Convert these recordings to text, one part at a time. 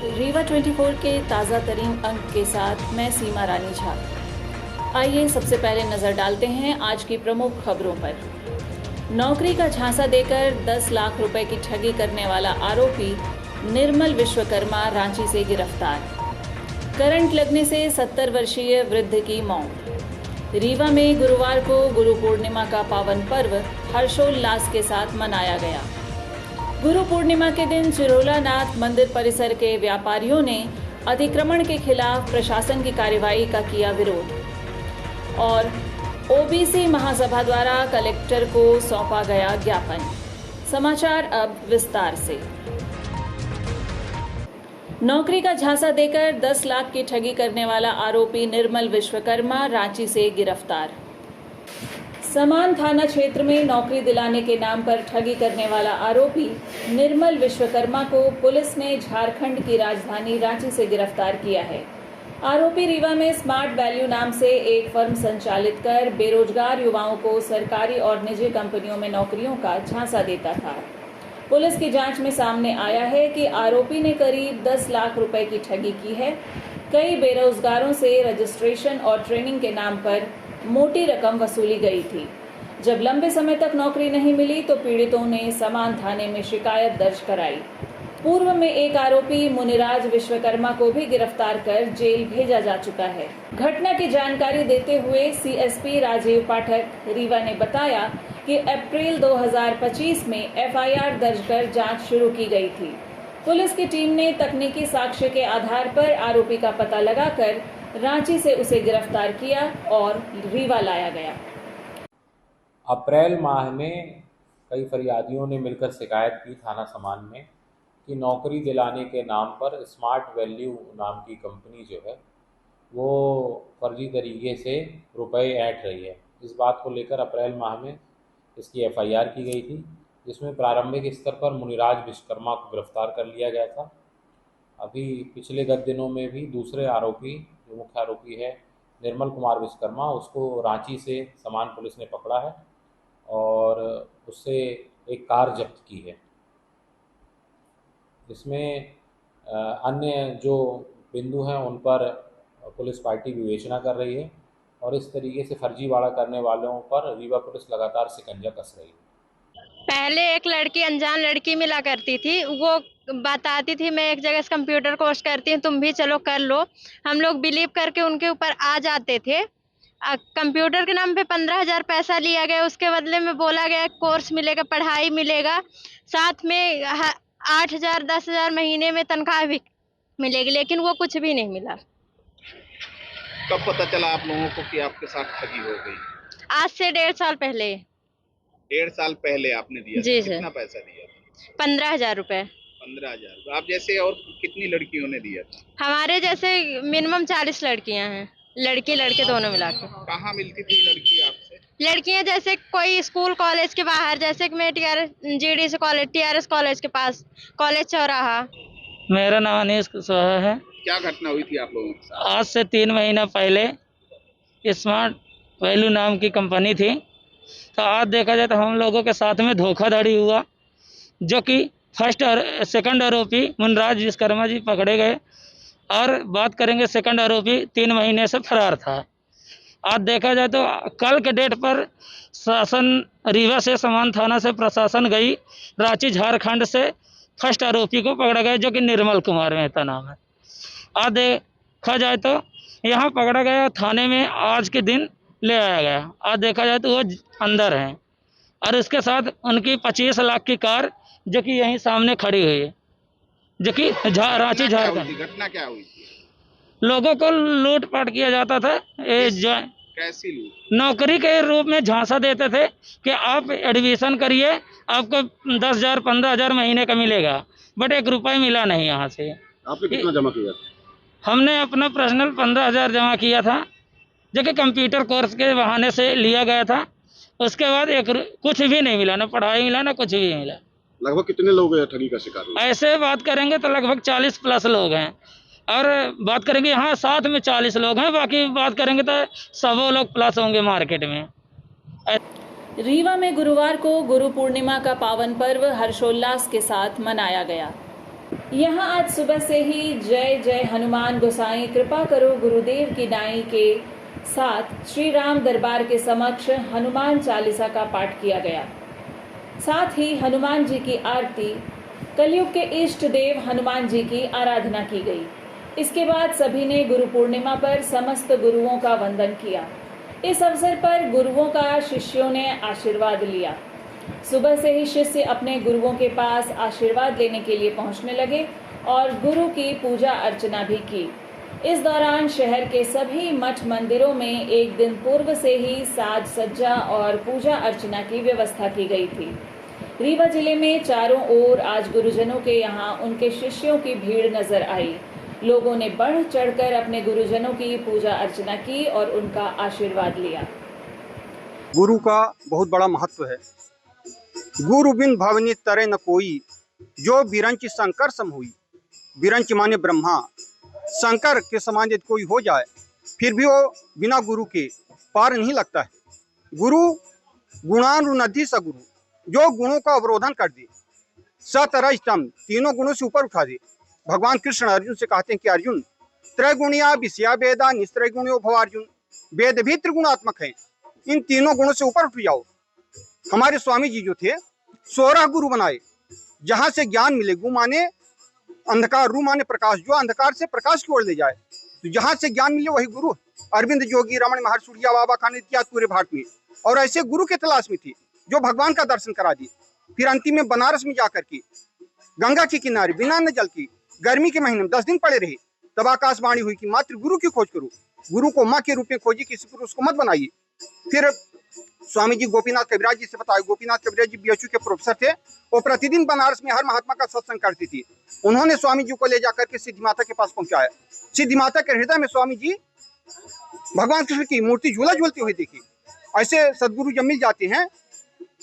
रीवा 24 के ताज़ा तरीन अंक के साथ मैं सीमा रानी झा। आइए सबसे पहले नज़र डालते हैं आज की प्रमुख खबरों पर। नौकरी का झांसा देकर 10 लाख रुपए की ठगी करने वाला आरोपी निर्मल विश्वकर्मा रांची से गिरफ्तार। करंट लगने से 70 वर्षीय वृद्ध की मौत। रीवा में गुरुवार को गुरु पूर्णिमा का पावन पर्व हर्षोल्लास के साथ मनाया गया। गुरु पूर्णिमा के दिन चिरोलानाथ मंदिर परिसर के व्यापारियों ने अतिक्रमण के खिलाफ प्रशासन की कार्रवाई का किया विरोध। और ओबीसी महासभा द्वारा कलेक्टर को सौंपा गया ज्ञापन। समाचार अब विस्तार से। नौकरी का झांसा देकर 10 लाख की ठगी करने वाला आरोपी निर्मल विश्वकर्मा रांची से गिरफ्तार। समान थाना क्षेत्र में नौकरी दिलाने के नाम पर ठगी करने वाला आरोपी निर्मल विश्वकर्मा को पुलिस ने झारखंड की राजधानी रांची से गिरफ्तार किया है। आरोपी रीवा में स्मार्ट वैल्यू नाम से एक फर्म संचालित कर बेरोजगार युवाओं को सरकारी और निजी कंपनियों में नौकरियों का झांसा देता था। पुलिस की जांच में सामने आया है कि आरोपी ने करीब 10 लाख रुपए की ठगी की है। कई बेरोजगारों से रजिस्ट्रेशन और ट्रेनिंग के नाम पर मोटी रकम वसूली गई थी। जब लंबे समय तक नौकरी नहीं मिली तो पीड़ितों ने समान थाने में शिकायत दर्ज कराई। पूर्व में एक आरोपी मुनिराज विश्वकर्मा को भी गिरफ्तार कर जेल भेजा जा चुका है। घटना की जानकारी देते हुए सीएसपी राजीव पाठक रीवा ने बताया कि अप्रैल 2025 में एफआईआर दर्ज कर जांच शुरू की गई थी। पुलिस की टीम ने तकनीकी साक्ष्य के आधार पर आरोपी का पता लगाकर रांची से उसे गिरफ्तार किया और रीवा लाया गया। अप्रैल माह में कई फरियादियों ने मिलकर शिकायत की थाना समान में कि नौकरी दिलाने के नाम पर स्मार्ट वैल्यू नाम की कंपनी जो है वो फर्जी तरीके से रुपए ऐंठ रही है। इस बात को लेकर अप्रैल माह में इसकी एफआईआर की गई थी, जिसमें प्रारंभिक स्तर पर मुनिराज विश्वकर्मा को गिरफ्तार कर लिया गया था। अभी पिछले गत दिनों में भी दूसरे आरोपी जो मुख्य आरोपी है निर्मल कुमार विश्वकर्मा, उसको रांची से समान पुलिस ने पकड़ा है और उससे एक कार जब्त की है। इसमें अन्य जो बिंदु हैं उन पर पुलिस पार्टी विवेचना कर रही है और इस तरीके से फर्जीवाड़ा करने वालों पर रीवा पुलिस लगातार शिकंजा कस रही है। पहले एक लड़की अनजान लड़की मिला करती थी, वो बताती थी मैं एक जगह से कंप्यूटर कोर्स करती हूँ, तुम भी चलो कर लो। हम लोग बिलीव करके उनके ऊपर आ जाते थे। कंप्यूटर के नाम पे 15,000 पैसा लिया गया, उसके बदले में बोला गया कोर्स मिलेगा, पढ़ाई मिलेगा, साथ में 8,000 10,000 महीने में तनख्वाह भी मिलेगी, लेकिन वो कुछ भी नहीं मिला। कब पता चला आप लोगों को कि आपके साथ ठगी हो गई? आज से 1.5 साल पहले। 1.5 साल पहले आपने दिया जी था? सर। कितना पैसा दिया था? 15,000 रुपए। 15,000। आप जैसे और कितनी लड़कियों ने दिया था? हमारे जैसे मिनिमम 40 लड़कियां हैं, लड़की लड़के दोनों मिला के। कहाँ मिलती थी लड़की आपसे? लड़कियां जैसे कोई स्कूल कॉलेज के बाहर, जैसे कि मैं जीडीसी कॉलेज, टीआरएस कॉलेज के पास, कॉलेज चौराहा। मेरा नाम अनीस कुशवाहा है। क्या घटना हुई थी आप लोगों के साथ? आज से 3 महीना पहले स्मार्ट वैल्यू नाम की कंपनी थी, तो आज देखा जाए तो हम लोगों के साथ में धोखाधड़ी हुआ, जो कि फर्स्ट और सेकंड आरोपी मुनिराज विश्वकर्मा जी पकड़े गए और बात करेंगे सेकंड आरोपी 3 महीने से फरार था। आज देखा जाए तो कल के डेट पर शासन रीवा से समान थाना से प्रशासन गई, रांची झारखंड से फर्स्ट आरोपी को पकड़ा गया, जो कि निर्मल कुमार मेहता नाम है। आज देखा जाए तो यहाँ पकड़ा गया, थाने में आज के दिन ले आया गया। आज देखा जाए तो वो अंदर हैं और इसके साथ उनकी 25 लाख की कार जो कि यहीं सामने खड़ी हुई है, जो कि रांची झारखंड। घटना क्या हुई थी? लोगों को लूट पाट किया जाता था। कैसी लूट? नौकरी के रूप में झांसा देते थे कि आप एडमिशन करिए, आपको 10,000 15,000 महीने का मिलेगा, बट 1 रुपये मिला नहीं यहाँ से। आपने कितना जमा किया था? हमने अपना पर्सनल 15,000 जमा किया था, जो कि कंप्यूटर कोर्स के बहाने से लिया गया था। उसके बाद कुछ भी नहीं मिला, ना पढ़ाई मिला, ना कुछ भी मिला। लगभग कितने लोग ठगी का शिकार हुए? ऐसे बात करेंगे तो लगभग 40 प्लस लोग हैं, और बात करेंगे यहाँ साथ में 40 लोग हैं, बाकी बात करेंगे तो 100 लोग प्लस होंगे मार्केट में। रीवा में गुरुवार को गुरु पूर्णिमा का पावन पर्व हर्षोल्लास के साथ मनाया गया। यहाँ आज सुबह से ही जय जय हनुमान गोसाई कृपा करो गुरुदेव की नाई के साथ श्री राम दरबार के समक्ष हनुमान चालीसा का पाठ किया गया। साथ ही हनुमान जी की आरती, कलयुग के इष्ट देव हनुमान जी की आराधना की गई। इसके बाद सभी ने गुरु पूर्णिमा पर समस्त गुरुओं का वंदन किया। इस अवसर पर गुरुओं का शिष्यों ने आशीर्वाद लिया। सुबह से ही शिष्य अपने गुरुओं के पास आशीर्वाद लेने के लिए पहुंचने लगे और गुरु की पूजा अर्चना भी की। इस दौरान शहर के सभी मठ मंदिरों में एक दिन पूर्व से ही साज सज्जा और पूजा अर्चना की व्यवस्था की गई थी। रीवा जिले में चारों ओर आज गुरुजनों के यहाँ उनके शिष्यों की भीड़ नजर आई। लोगों ने बढ़ चढ़कर अपने गुरुजनों की पूजा अर्चना की और उनका आशीर्वाद लिया। गुरु का बहुत बड़ा महत्व है। गुरु बिन भवनी तरे न कोई, जो बिरंच शंकर सम हुई। बिरंच माने ब्रह्मा, शंकर के समान यदि कोई हो जाए फिर भी वो बिना गुरु के पार नहीं लगता है। गुरु गुणानुनधि सगुरु, जो गुणों का अवरोधन कर दे, सतरज तम, तीनों गुणों से ऊपर उठा दे। भगवान कृष्ण अर्जुन से कहते हैं कि अर्जुन, त्रैगुणिया विषया वेदा निस्त्रैगुण्यो भव अर्जुन। वेद भी त्रिगुणात्मक है, इन तीनों गुणों से ऊपर उठ जाओ। हमारे स्वामी जी जो थे 16 गुरु बनाए, जहां से ज्ञान मिले। गु माने अंधकार, रू माने प्रकाश, जो अंधकार से प्रकाश की ओर ले जाए। तो जहां से ज्ञान मिले वही गुरु। अरविंद जोगी, रमण महर्षि, सूर्या बाबा खान इत्यादि पूरे भारत में और ऐसे गुरु के तलाश में थे जो भगवान का दर्शन करा दिए। फिर अंतिम में बनारस में जाकर के गंगा के किनारे बिना न जल की गर्मी के महीने में 10 दिन पड़े रहे। तब आकाशवाणी हुई कि मात्र गुरु की खोज करो, गुरु को माँ के रूप में खोजिए, किसी पुरुष को मत बनाइए। फिर स्वामी जी गोपीनाथ कविराज जी से बताया। गोपीनाथ कविराज जी बीएचयू के प्रोफेसर थे। वो प्रतिदिन बनारस में हर महात्मा का सत्संग करती थी। उन्होंने स्वामी जी को ले जाकर के सिद्धि माता के पास पहुंचाया। सिद्धि माता के हृदय में स्वामी जी भगवान कृष्ण की मूर्ति झूला झूलती हुई देखी। ऐसे सदगुरु जब मिल जाते हैं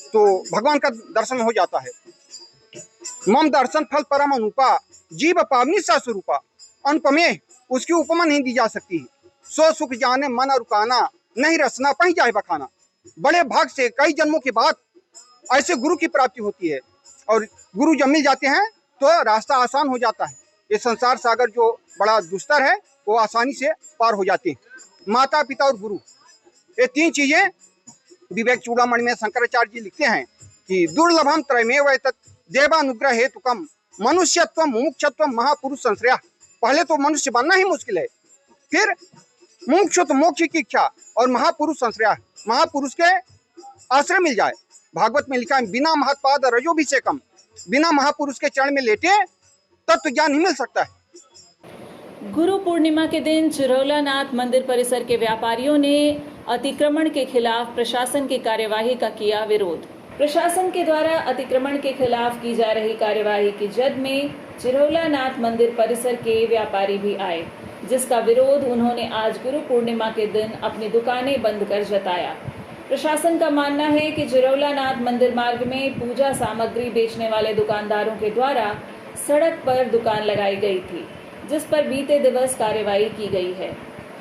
तो भगवान का दर्शन हो जाता है। मम दर्शन फल परम अनुपा, जीव पावनी सा स्वरूपा। अनुपमे, उसकी उपमा नहीं दी जा सकती। सो सुख जाने मन रुकाना, नहीं रसना पही जाए बखाना। बड़े भाग से कई जन्मों के बाद ऐसे गुरु की प्राप्ति होती है और गुरु जब मिल जाते हैं तो रास्ता आसान हो जाता है। ये संसार सागर जो बड़ा दुस्तर है वो आसानी से पार हो जाते हैं। माता पिता और गुरु, ये तीन चीजें विवेक चूड़ामणि में शंकराचार्य जी लिखते हैं कि दुर्लभम त्रयमेव एतत् देवानुग्रह हेतुकम मनुष्यत्व मुमुक्षत्व महापुरुष संश्रय। पहले तो मनुष्य बनना ही मुश्किल है, फिर मुमुक्षुत्व मोक्ष की इच्छा और महापुरुष संश्रय, महापुरुष के आश्रय मिल जाए। भागवत में लिखा है बिना महत्पाद रजोभिषेकम, बिना महापुरुष के चरण में लेटे तत्व ज्ञान नहीं मिल सकता है। गुरु पूर्णिमा के दिन चिरौलानाथ मंदिर परिसर के व्यापारियों ने अतिक्रमण के खिलाफ प्रशासन की कार्यवाही का किया विरोध। प्रशासन के द्वारा अतिक्रमण के खिलाफ की जा रही कार्यवाही की जद में चिरौलानाथ मंदिर परिसर के व्यापारी भी आए, जिसका विरोध उन्होंने आज गुरु पूर्णिमा के दिन अपनी दुकानें बंद कर जताया। प्रशासन का मानना है कि चिरौलानाथ मंदिर मार्ग में पूजा सामग्री बेचने वाले दुकानदारों के द्वारा सड़क पर दुकान लगाई गई थी, जिस पर बीते दिवस कार्यवाही की गई है।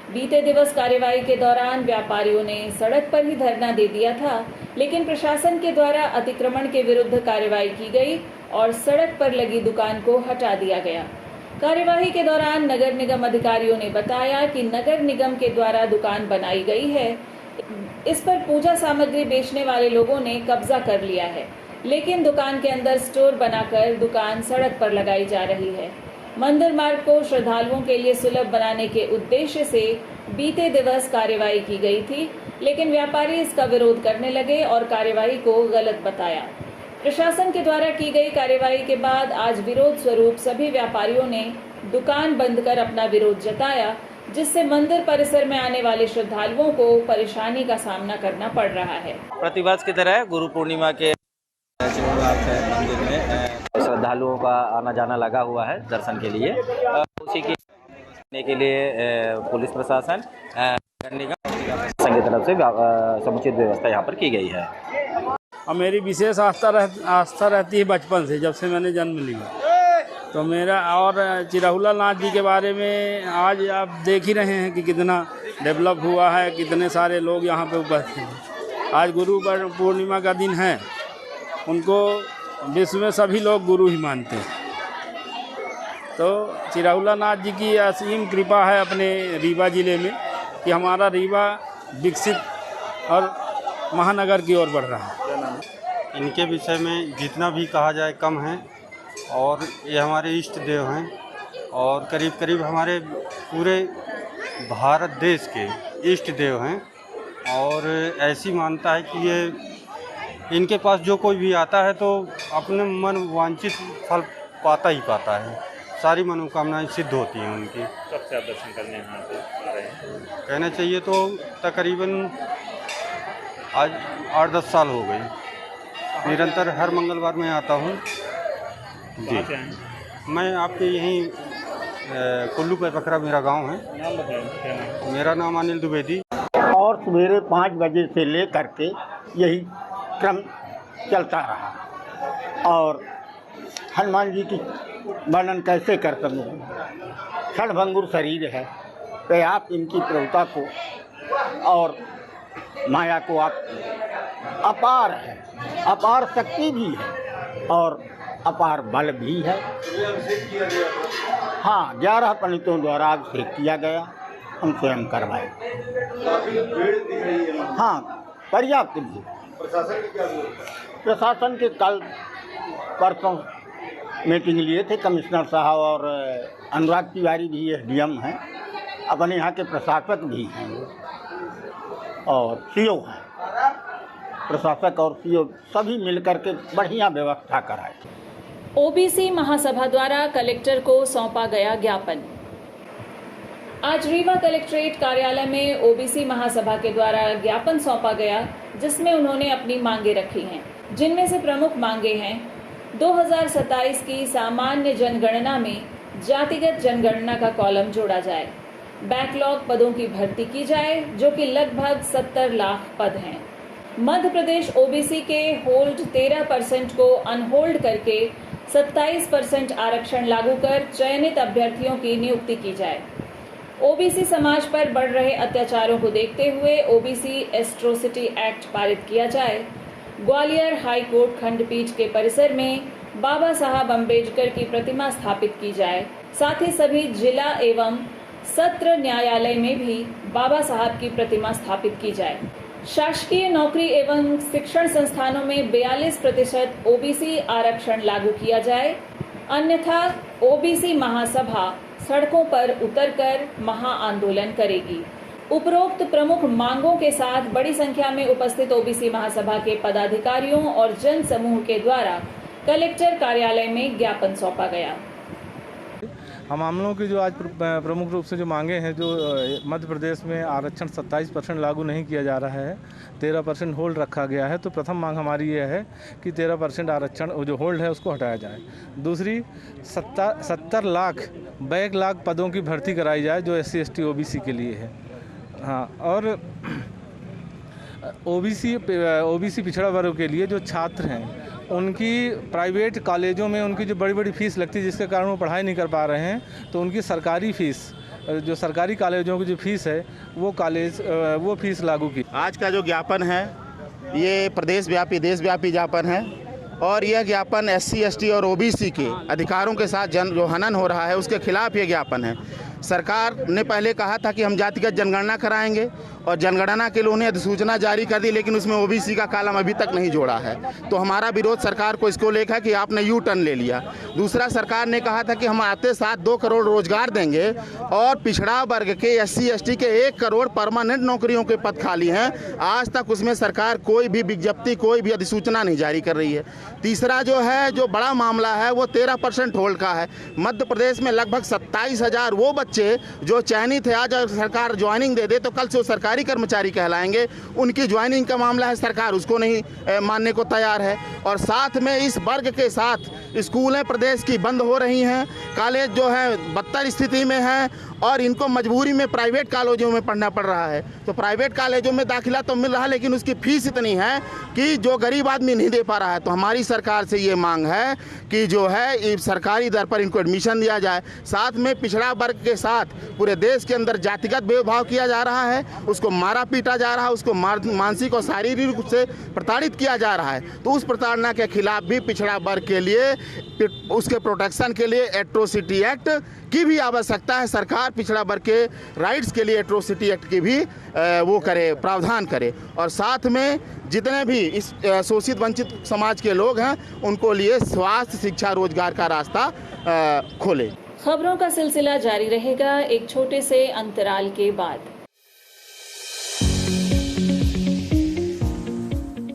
बीते दिवस कार्यवाही के दौरान व्यापारियों ने सड़क पर ही धरना दे दिया था, लेकिन प्रशासन के द्वारा अतिक्रमण के विरुद्ध कार्यवाही की गई और सड़क पर लगी दुकान को हटा दिया गया। कार्यवाही के दौरान नगर निगम अधिकारियों ने बताया कि नगर निगम के द्वारा दुकान बनाई गई है, इस पर पूजा सामग्री बेचने वाले लोगों ने कब्जा कर लिया है, लेकिन दुकान के अंदर स्टोर बनाकर दुकान सड़क पर लगाई जा रही है। मंदिर मार्ग को श्रद्धालुओं के लिए सुलभ बनाने के उद्देश्य से बीते दिवस कार्यवाही की गई थी, लेकिन व्यापारी इसका विरोध करने लगे और कार्यवाही को गलत बताया। प्रशासन के द्वारा की गई कार्यवाही के बाद आज विरोध स्वरूप सभी व्यापारियों ने दुकान बंद कर अपना विरोध जताया, जिससे मंदिर परिसर में आने वाले श्रद्धालुओं को परेशानी का सामना करना पड़ रहा है। प्रतिवर्ष की तरह गुरु पूर्णिमा के मंदिर में श्रद्धालुओं का आना जाना लगा हुआ है दर्शन के लिए। उसी के लिए पुलिस प्रशासन नगर निगम की तरफ से समुचित व्यवस्था यहाँ पर की गई है। और मेरी विशेष आस्था रहती है बचपन से, जब से मैंने जन्म लिया। तो मेरा और चिरौलानाथ जी के बारे में आज आप देख ही रहे हैं कि कितना डेवलप हुआ है, कितने सारे लोग यहाँ पे उपस्थित हैं। आज गुरु पूर्णिमा का दिन है, उनको विश्व में सभी लोग गुरु ही मानते हैं। तो चिराहुला नाथ जी की असीम कृपा है अपने रीवा ज़िले में कि हमारा रीवा विकसित और महानगर की ओर बढ़ रहा है। इनके विषय में जितना भी कहा जाए कम है, और ये हमारे इष्ट देव हैं और करीब करीब हमारे पूरे भारत देश के इष्ट देव हैं। और ऐसी मानता है कि ये इनके पास जो कोई भी आता है तो अपने मन वांछित फल पाता ही पाता है, सारी मनोकामनाएं सिद्ध होती हैं उनकी। कब से आप दर्शन करने यहाँ पे आ रहे हैं? कहना चाहिए तो तकरीबन आज 8-10 साल हो गए, निरंतर हर मंगलवार मैं आता हूँ जी। मैं आपके यहीं कुल्लू पे पकड़ा मेरा गांव है। नाम बताइए, क्या नाम? मेरा नाम अनिल द्विवेदी। और सवेरे 5 बजे से लेकर के यही क्रम चलता रहा। और हनुमान जी की वर्णन कैसे कर सकूँ, क्षणभंगुर शरीर है, तो आप इनकी प्रभुता को और माया को आप अपार है, अपार शक्ति भी है और अपार बल भी है। हाँ, 11 पंडितों द्वारा अभिषेक किया गया, हम स्वयं करवाए। हाँ, पर्याप्त भी। प्रशासन के कल परसों मीटिंग लिए थे कमिश्नर साहब, और अनुराग तिवारी भी एसडीएम हैं, अपने यहाँ के प्रशासक भी हैं और सीओ हैं। प्रशासक और सीओ सभी मिलकर के बढ़िया व्यवस्था कराए। ओबीसी महासभा द्वारा कलेक्टर को सौंपा गया ज्ञापन। आज रीवा कलेक्ट्रेट कार्यालय में ओबीसी महासभा के द्वारा ज्ञापन सौंपा गया, जिसमें उन्होंने अपनी मांगे रखी हैं, जिनमें से प्रमुख मांगे हैं 2027 की सामान्य जनगणना में जातिगत जनगणना का कॉलम जोड़ा जाए, बैकलॉग पदों की भर्ती की जाए जो कि लगभग 70 लाख पद हैं। मध्य प्रदेश ओबीसी के होल्ड 13% को अनहोल्ड करके 27% आरक्षण लागू कर चयनित अभ्यर्थियों की नियुक्ति की जाए। ओबीसी समाज पर बढ़ रहे अत्याचारों को देखते हुए ओबीसी एट्रोसिटी एक्ट पारित किया जाए। ग्वालियर हाई कोर्ट खंडपीठ के परिसर में बाबा साहब अम्बेडकर की प्रतिमा स्थापित की जाए। साथ ही सभी जिला एवं सत्र न्यायालय में भी बाबा साहब की प्रतिमा स्थापित की जाए। शासकीय नौकरी एवं शिक्षण संस्थानों में 42% ओबीसी आरक्षण लागू किया जाए, अन्यथा ओबीसी महासभा सड़कों पर उतरकर महा आंदोलन करेगी। उपरोक्त प्रमुख मांगों के साथ बड़ी संख्या में उपस्थित ओबीसी महासभा के पदाधिकारियों और जन समूह के द्वारा कलेक्टर कार्यालय में ज्ञापन सौंपा गया। हम लोगों की जो आज प्रमुख रूप से जो मांगे हैं, जो मध्य प्रदेश में आरक्षण 27% लागू नहीं किया जा रहा है, 13% होल्ड रखा गया है। तो प्रथम मांग हमारी ये है कि 13% आरक्षण जो होल्ड है उसको हटाया जाए। दूसरी 70 लाख बैकलॉग पदों की भर्ती कराई जाए जो SC ST OBC के लिए है। हाँ, और ओबीसी पिछड़ा वर्ग के लिए जो छात्र हैं उनकी प्राइवेट कॉलेजों में उनकी जो बड़ी बड़ी फीस लगती है, जिसके कारण वो पढ़ाई नहीं कर पा रहे हैं, तो उनकी सरकारी फीस, जो सरकारी कॉलेजों की जो फीस है वो फीस लागू की। आज का जो ज्ञापन है ये प्रदेश व्यापी देशव्यापी ज्ञापन है, और यह ज्ञापन SC ST और OBC के अधिकारों के साथ जो हनन हो रहा है उसके खिलाफ ये ज्ञापन है। सरकार ने पहले कहा था कि हम जातिगत जनगणना कराएंगे, और जनगणना के लिए उन्हें अधिसूचना जारी कर दी, लेकिन उसमें OBC का कॉलम अभी तक नहीं जोड़ा है। तो हमारा विरोध सरकार को इसको लेकर कि आपने यू टर्न ले लिया। दूसरा, सरकार ने कहा था कि हम आते साथ 2 करोड़ रोजगार देंगे, और पिछड़ा वर्ग के SC ST के 1 करोड़ परमानेंट नौकरियों के पद खाली हैं। आज तक उसमें सरकार कोई भी विज्ञप्ति, कोई भी अधिसूचना नहीं जारी कर रही है। तीसरा जो बड़ा मामला है वो 13% होल्ड का है। मध्य प्रदेश में लगभग 27,000 वो बच्चे जो चयनित है, आज अगर सरकार ज्वाइनिंग दे दे तो कल से वो सरकारी कर्मचारी कहलाएंगे। उनकी ज्वाइनिंग का मामला है, सरकार उसको नहीं मानने को तैयार है। और साथ में इस वर्ग के साथ स्कूलें प्रदेश की बंद हो रही हैं, कॉलेज जो है बदतर स्थिति में है, और इनको मजबूरी में प्राइवेट कॉलेजों में पढ़ना पड़ रहा है। तो प्राइवेट कॉलेजों में दाखिला तो मिल रहा है, लेकिन उसकी फीस इतनी है कि जो गरीब आदमी नहीं दे पा रहा है। तो हमारी सरकार से ये मांग है कि जो है सरकारी दर पर इनको एडमिशन दिया जाए। साथ में पिछड़ा वर्ग के साथ पूरे देश के अंदर जातिगत भेदभाव किया जा रहा है, उसको मारा पीटा जा रहा है, उसको मानसिक और शारीरिक रूप से प्रताड़ित किया जा रहा है। तो उस प्रताड़ना के खिलाफ भी पिछड़ा वर्ग के लिए उसके प्रोटेक्शन के लिए एट्रोसिटी एक्ट की भी आवश्यकता है। सरकार पिछड़ा वर्ग के राइट्स के लिए एट्रोसिटी एक्ट की भी वो करे, प्रावधान करे, और साथ में जितने भी इस शोषित वंचित समाज के लोग हैं उनको लिए स्वास्थ्य, शिक्षा, रोजगार का रास्ता खोले। खबरों का सिलसिला जारी रहेगा एक छोटे से अंतराल के बाद।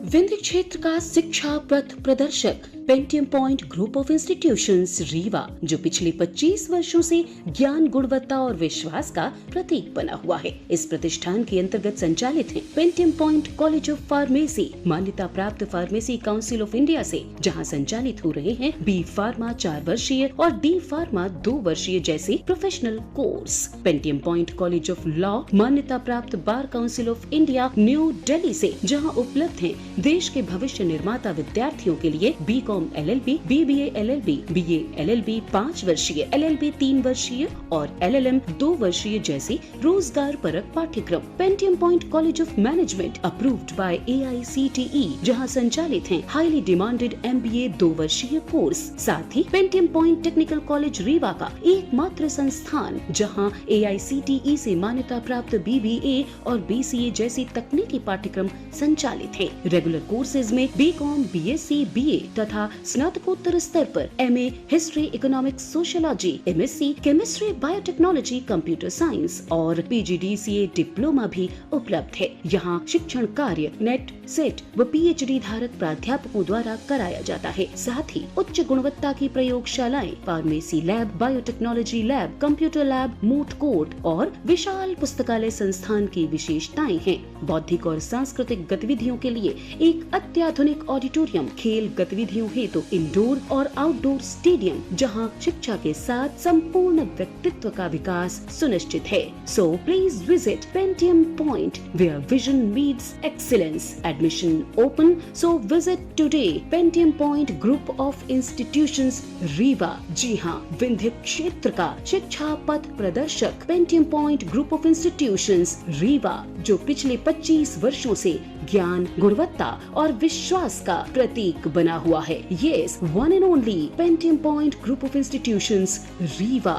विंध्य क्षेत्र का शिक्षा पथ प्रदर्शक Pentium point group of institutions Rewa, जो पिछले 25 वर्षों से ज्ञान, गुणवत्ता और विश्वास का प्रतीक बना हुआ है। इस प्रतिष्ठान के अंतर्गत संचालित है Pentium point college of pharmacy, मान्यता प्राप्त फार्मेसी काउंसिल ऑफ इंडिया से, जहां संचालित हो रहे हैं बी फार्मा 4 वर्षीय और डी फार्मा 2 वर्षीय जैसे professional course. Pentium point college of law, मान्यता प्राप्त bar council of India new Delhi से, जहाँ उपलब्ध है देश के भविष्य निर्माता विद्यार्थियों के लिए B.Com LLB, BBA LLB, BA LLB 5 वर्षीय, LLB 3 वर्षीय और LLM 2 वर्षीय जैसे रोजगार परक पाठ्यक्रम। Pentium point college of management approved by AICTE, जहां संचालित हैं हाईली डिमांडेड MBA 2 वर्षीय कोर्स। साथ ही Pentium point technical college Rewa का एकमात्र संस्थान जहां AICTE से मान्यता प्राप्त BBA और BCA जैसी तकनीकी पाठ्यक्रम संचालित है। रेगुलर कोर्सेज में B.Com, BSc, BA तथा स्नातकोत्तर स्तर पर MA history, economics, sociology, MSc chemistry, biotechnology, computer science और PGDCA डिप्लोमा भी उपलब्ध है। यहाँ शिक्षण कार्य नेट, सेट व PhD धारक प्राध्यापकों द्वारा कराया जाता है। साथ ही उच्च गुणवत्ता की प्रयोगशालाएं, pharmacy lab, biotechnology lab, computer lab, moot court और विशाल पुस्तकालय संस्थान की विशेषताएं हैं। बौद्धिक और सांस्कृतिक गतिविधियों के लिए एक अत्याधुनिक ऑडिटोरियम, खेल गतिविधियों हेतु इंडोर और आउटडोर स्टेडियम, जहां शिक्षा के साथ संपूर्ण व्यक्तित्व का विकास सुनिश्चित है। So please visit Pentium point where vision meets excellence. Admission open, so visit today Pentium point group of institutions Rewa. जी हाँ, विंध्य क्षेत्र का शिक्षा पथ प्रदर्शक Pentium point group of institutions Rewa, जो पिछले 25 वर्षों से ज्ञान, गुणवत्ता और विश्वास का प्रतीक बना हुआ है। Yes, one and only Pentium Point Group of Institutions, Rewa.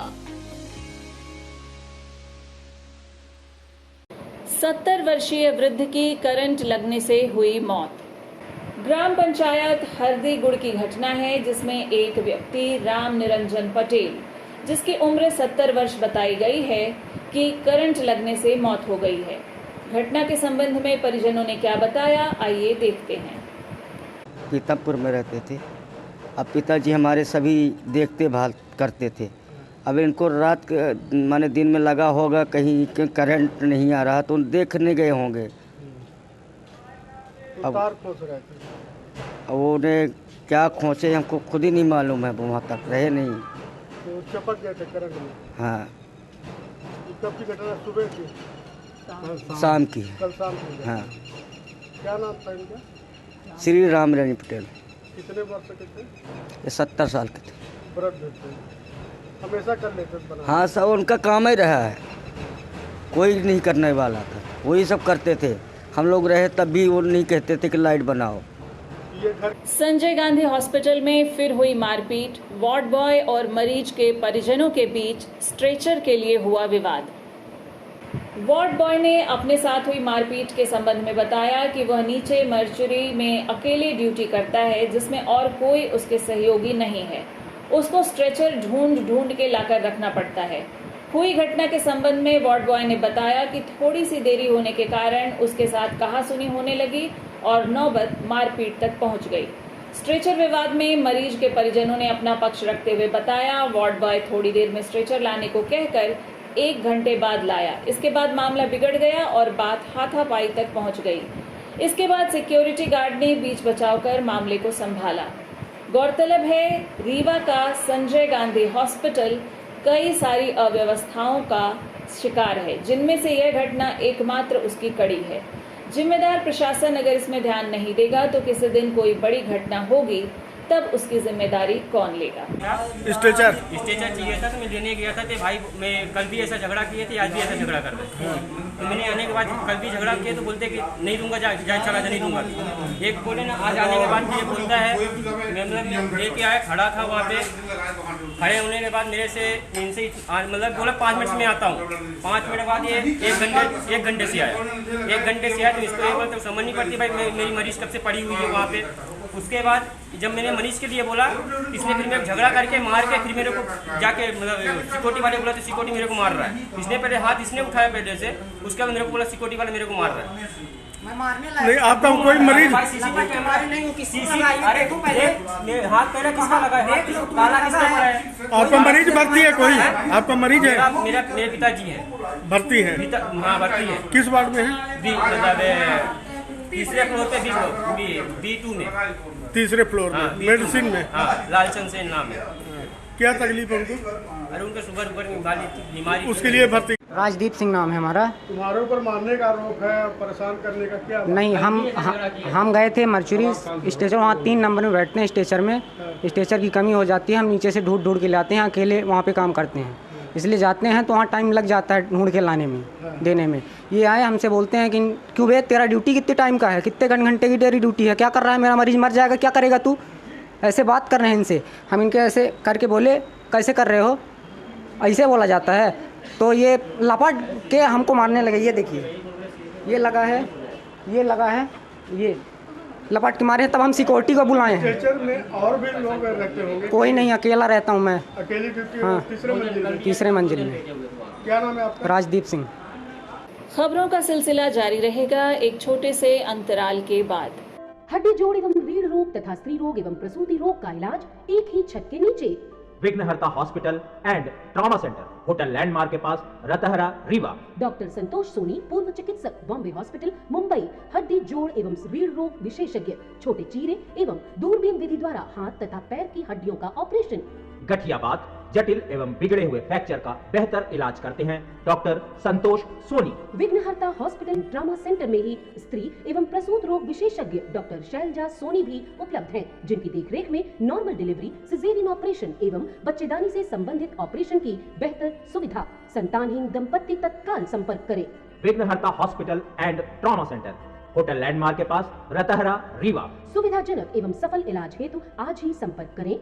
70 वर्षीय वृद्ध की करंट लगने से हुई मौत। ग्राम पंचायत हरदीगुड़ की घटना है, जिसमें एक व्यक्ति राम निरंजन पटेल, जिसकी उम्र 70 वर्ष बताई गई है, कि करंट लगने से मौत हो गई है। घटना के संबंध में परिजनों ने क्या बताया, आइए देखते हैं। पीतमपुर में रहते थे। अब पिताजी हमारे सभी देखते भाल करते थे। अब इनको रात माने दिन में लगा होगा कहीं करंट नहीं आ रहा तो देखने गए होंगे। अब उन्हें क्या खोचे हमको खुद ही नहीं मालूम है, वहाँ तक रहे नहीं। तो चपक गए थे करंट में? हाँ। कब की घटना? सुबह की? शाम की। कल शाम की? हाँ। क्या नाम था इनका? श्री राम रनी पटेल। कितने वर्ष के थे? ये 70 साल के थे। व्रत थे, हमेशा कर लेते थे? हाँ, सब उनका काम ही रहा है, कोई नहीं करने वाला था, वही सब करते थे। हम लोग रहे तब भी वो नहीं कहते थे कि लाइट बनाओ। संजय गांधी हॉस्पिटल में फिर हुई मारपीट। वार्ड बॉय और मरीज के परिजनों के बीच स्ट्रेचर के लिए हुआ विवाद। वार्ड बॉय ने अपने साथ हुई मारपीट के संबंध में बताया कि वह नीचे मर्चुरी में अकेले ड्यूटी करता है, जिसमें और कोई उसके सहयोगी नहीं है। उसको स्ट्रेचर ढूंढ के लाकर रखना पड़ता है। हुई घटना के संबंध में वार्ड बॉय ने बताया कि थोड़ी सी देरी होने के कारण उसके साथ कहासुनी होने लगी और नौबत मारपीट तक पहुंच गई। स्ट्रेचर विवाद में मरीज के परिजनों ने अपना पक्ष रखते हुए बताया, वार्ड बॉय थोड़ी देर में स्ट्रेचर लाने को कहकर 1 घंटे बाद लाया। इसके बाद मामला बिगड़ गया और बात हाथापाई तक पहुंच गई। इसके बाद सिक्योरिटी गार्ड ने बीच बचाव कर मामले को संभाला। गौरतलब है, रीवा का संजय गांधी हॉस्पिटल कई सारी अव्यवस्थाओं का शिकार है, जिनमें से यह घटना एकमात्र उसकी कड़ी है। जिम्मेदार प्रशासन अगर इसमें ध्यान नहीं देगा तो किसी दिन कोई बड़ी घटना होगी, तब उसकी जिम्मेदारी कौन लेगा। स्ट्रेचर चाहिए था तो मैं लेने गया था। भाई मैं कल भी ऐसा झगड़ा किए थे, आज भी ऐसा झगड़ा कर रहे थे। तो मैंने आने के बाद कल भी झगड़ा किया तो बोलते कि नहीं दूंगा, जा चला जा, नहीं दूंगा। एक बोले ना, आज आने के बाद मुझे बोलता है, मैं मतलब लेके आया, खड़ा था वहाँ पे, खड़े होने के बाद मेरे से इनसे मतलब बोला 5 मिनट में आता हूँ। 5 मिनट बाद ये 1 घंटे से आया। 1 घंटे से आया तो इसको ये बोलते समझ नहीं पड़ती भाई मेरी मरीज कब से पड़ी हुई है वहाँ पे। उसके बाद जब मैंने मनीष के लिए बोला, इसने फिर मेरे झगड़ा करके मार के फिर मेरे को जाके मतलब सिक्योरिटी वाले बोला तो सिक्योरिटी मेरे को मार रहा है। इसने पहले हाथ इसने उठाया पहले से, उसके बाद मेरे को बोला सिक्योरिटी वाले मेरे को मार रहा है। नहीं, आपका कोई मरीज हाथ पहले किसका लगा है, काला किसका है? आपका मरीज भर्ती है कोई? आपका मरीज है? मेरे पिताजी है। भर्ती है? हाँ भर्ती है। किस वार्ड में है? मतलब तीसरे फ्लोर पे B2 में। तीसरे फ्लोर में, मेडिसिन में? हाँ, लालचंद सेन नाम है। क्या तकलीफ है उनको? अरे उनको शुगर की बीमारी, उसके लिए भर्ती। राजदीप सिंह नाम है हमारा। तुम्हारे ऊपर मारने का आरोप है, परेशान करने का क्या? नहीं, हम गए थे मर्चुरी स्टेशन, वहाँ 3 नंबर में बैठते हैं स्टेचर में। स्टेचर की कमी हो जाती है, हम नीचे से ढूंढ के लाते हैं, अकेले वहाँ पे काम करते हैं, इसलिए जाते हैं तो वहाँ टाइम लग जाता है ढूंढ के लाने में, देने में। ये आए हमसे बोलते हैं कि क्यों बे, तेरा ड्यूटी कितने टाइम का है, कितने घंटे की तेरी ड्यूटी है, क्या कर रहा है, मेरा मरीज मर जाएगा, क्या करेगा तू? ऐसे बात कर रहे हैं इनसे। हम इनके ऐसे करके बोले कैसे कर रहे हो, ऐसे बोला जाता है। तो ये लपट के हमको मारने लगे। ये देखिए, ये लगा है, ये लगा है, ये लपट के मारे। तब हम सिक्योरिटी को बुलाए हैं। स्ट्रेचर में और भी लोग रहते होंगे? कोई नहीं, अकेला रहता हूँ मैं। अकेली ड्यूटी? हाँ, तीसरे मंजिल में। क्या नाम है आपका? राजदीप सिंह। खबरों का सिलसिला जारी रहेगा एक छोटे से अंतराल के बाद। हड्डी जोड़ एवं रीढ़ रोग तथा स्त्री रोग एवं प्रसूति रोग का इलाज एक ही छत के नीचे। विघ्नहर्ता hospital and trauma centre, hotel landmark के पास, रतहरा, रीवा। डॉक्टर संतोष सोनी, पूर्व चिकित्सक, बॉम्बे हॉस्पिटल, मुंबई। हड्डी जोड़ एवं रीढ़ रोग विशेषज्ञ, छोटे चीरे एवं दूरबीन विधि द्वारा हाथ तथा पैर की हड्डियों का ऑपरेशन। गठियाबात, जटिल एवं बिगड़े हुए फ्रैक्चर का बेहतर इलाज करते हैं डॉक्टर संतोष सोनी। विघ्नहर्ता हॉस्पिटल ट्रॉमा सेंटर में ही स्त्री एवं प्रसूत रोग विशेषज्ञ डॉक्टर शैलजा सोनी भी उपलब्ध हैं, जिनकी देखरेख में नॉर्मल डिलीवरी, सिजेरियन ऑपरेशन एवं बच्चेदानी से संबंधित ऑपरेशन की बेहतर सुविधा। संतानहीन दंपत्ति तत्काल संपर्क करें। विघ्नहर्ता hospital and trauma centre, hotel landmark के पास, रतहरा, रीवा। सुविधाजनक एवं सफल इलाज हेतु आज ही संपर्क करें।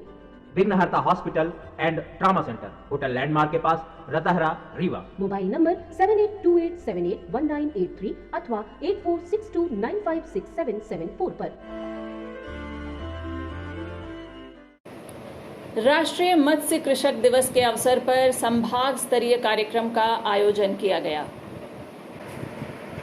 विघ्नहर्ता hospital and trauma centre, hotel landmark के पास, रतहरा, रीवा। मोबाइल नंबर 7828781983 अथवा 8462956774 पर। राष्ट्रीय मत्स्य कृषक दिवस के अवसर पर संभाग स्तरीय कार्यक्रम का आयोजन किया गया।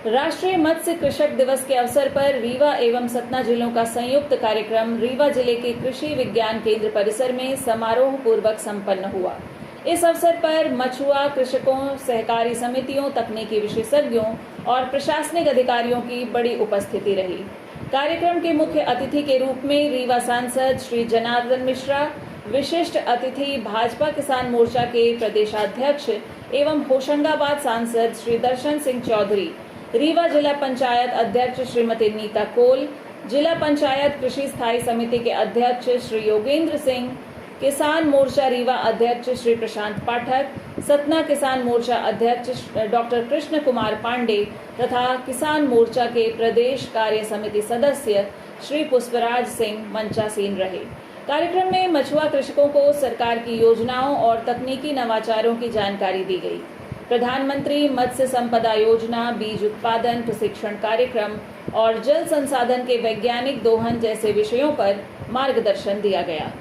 राष्ट्रीय मत्स्य कृषक दिवस के अवसर पर रीवा एवं सतना जिलों का संयुक्त कार्यक्रम रीवा जिले के कृषि विज्ञान केंद्र परिसर में समारोह पूर्वक संपन्न हुआ। इस अवसर पर मछुआ कृषकों, सहकारी समितियों, तकनीकी विशेषज्ञों और प्रशासनिक अधिकारियों की बड़ी उपस्थिति रही। कार्यक्रम के मुख्य अतिथि के रूप में रीवा सांसद श्री जनार्दन मिश्रा, विशिष्ट अतिथि भाजपा किसान मोर्चा के प्रदेशाध्यक्ष एवं होशंगाबाद सांसद श्री दर्शन सिंह चौधरी, रीवा जिला पंचायत अध्यक्ष श्रीमती नीता कोल, जिला पंचायत कृषि स्थायी समिति के अध्यक्ष श्री योगेंद्र सिंह, किसान मोर्चा रीवा अध्यक्ष श्री प्रशांत पाठक, सतना किसान मोर्चा अध्यक्ष डॉक्टर कृष्ण कुमार पांडे तथा किसान मोर्चा के प्रदेश कार्य समिति सदस्य श्री पुष्पराज सिंह मंचासीन रहे। कार्यक्रम में मछुआ कृषकों को सरकार की योजनाओं और तकनीकी नवाचारों की जानकारी दी गई। प्रधानमंत्री मत्स्य संपदा योजना, बीज उत्पादन प्रशिक्षण कार्यक्रम और जल संसाधन के वैज्ञानिक दोहन जैसे विषयों पर मार्गदर्शन दिया गया।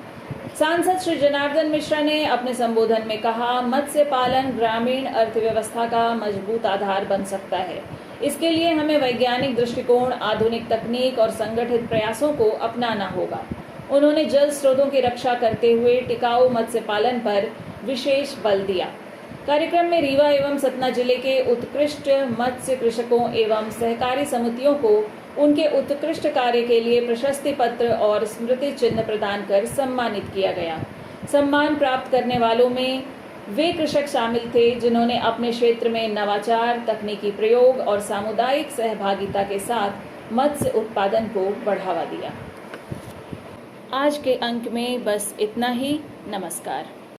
सांसद श्री जनार्दन मिश्रा ने अपने संबोधन में कहा, मत्स्य पालन ग्रामीण अर्थव्यवस्था का मजबूत आधार बन सकता है। इसके लिए हमें वैज्ञानिक दृष्टिकोण, आधुनिक तकनीक और संगठित प्रयासों को अपनाना होगा। उन्होंने जल स्रोतों की रक्षा करते हुए टिकाऊ मत्स्य पालन पर विशेष बल दिया। कार्यक्रम में रीवा एवं सतना जिले के उत्कृष्ट मत्स्य कृषकों एवं सहकारी समितियों को उनके उत्कृष्ट कार्य के लिए प्रशस्ति पत्र और स्मृति चिन्ह प्रदान कर सम्मानित किया गया। सम्मान प्राप्त करने वालों में वे कृषक शामिल थे जिन्होंने अपने क्षेत्र में नवाचार, तकनीकी प्रयोग और सामुदायिक सहभागिता के साथ मत्स्य उत्पादन को बढ़ावा दिया। आज के अंक में बस इतना ही। नमस्कार।